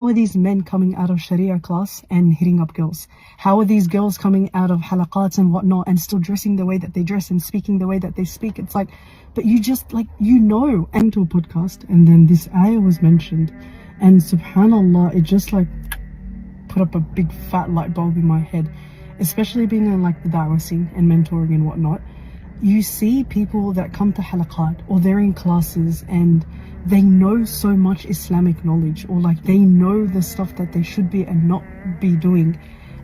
How are these men coming out of Sharia class and hitting up girls? How are these girls coming out of halaqats and whatnot and still dressing the way that they dress and speaking the way that they speak? It's like, but you just like, you know, and to a podcast and then this ayah was mentioned and subhanallah, it just like put up a big fat light bulb in my head, especially being in like the da'wah scene and mentoring and whatnot. You see people that come to halaqat or they're in classes and they know so much Islamic knowledge, or like they know the stuff that they should be and not be doing,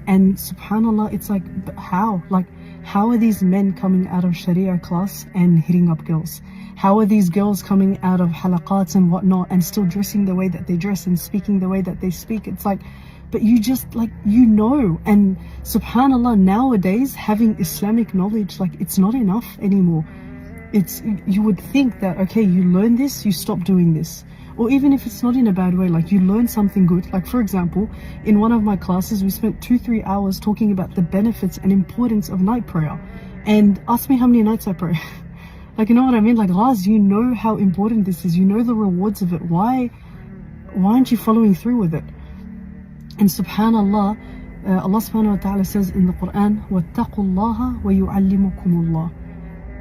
and subhanallah, it's like, but how? Like, how are these men coming out of Sharia class and hitting up girls? How are these girls coming out of halaqats and whatnot and still dressing the way that they dress and speaking the way that they speak? It's like, but you just like, you know, and subhanallah, nowadays having Islamic knowledge, like it's not enough anymore. It's, you would think that, okay, you learn this, you stop doing this. Or even if it's not in a bad way, like you learn something good. Like for example, in one of my classes, we spent 2-3 hours talking about the benefits and importance of night prayer. And ask me how many nights I pray. Like, you know what I mean? Like, Laz, you know how important this is. You know the rewards of it. Why aren't you following through with it? And subhanallah, Allah subhanahu wa ta'ala says in the Quran, وَاتَّقُوا اللَّهَ وَيُعَلِّمُكُمُ اللَّهِ.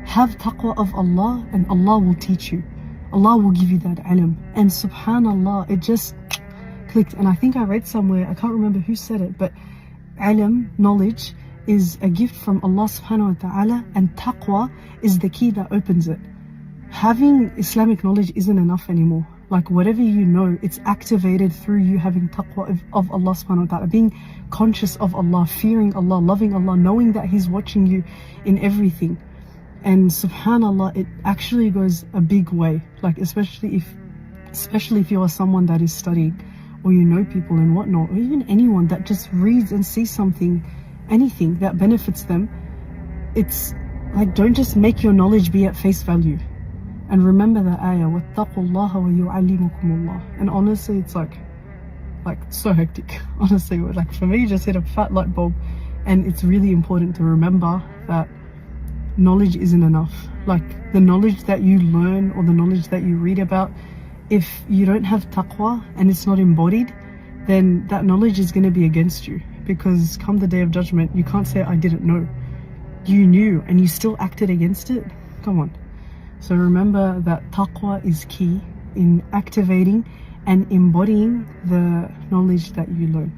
Have taqwa of Allah and Allah will teach you. Allah will give you that ilm. And subhanallah, it just clicked. And I think I read somewhere, I can't remember who said it, but ilm, knowledge, is a gift from Allah subhanahu wa ta'ala, and taqwa is the key that opens it. Having Islamic knowledge isn't enough anymore. Like whatever you know, it's activated through you having taqwa of Allah subhanahu wa ta'ala, being conscious of Allah, fearing Allah, loving Allah, knowing that He's watching you in everything. And subhanallah, it actually goes a big way, like especially if you are someone that is studying, or you know people and whatnot, or even anyone that just reads and sees something, anything that benefits them. It's like, don't just make your knowledge be at face value. And remember that ayah, وَاتَّقُوا اللَّهَ وَيُعَلِّمُكُمُ اللَّهِ. And honestly, it's like so hectic. Honestly, like for me, just hit a fat light bulb. And it's really important to remember that knowledge isn't enough. Like the knowledge that you learn or the knowledge that you read about, if you don't have taqwa and it's not embodied, then that knowledge is going to be against you. Because come the day of judgment, you can't say I didn't know. You knew and you still acted against it. Come on. So remember that taqwa is key in activating and embodying the knowledge that you learn.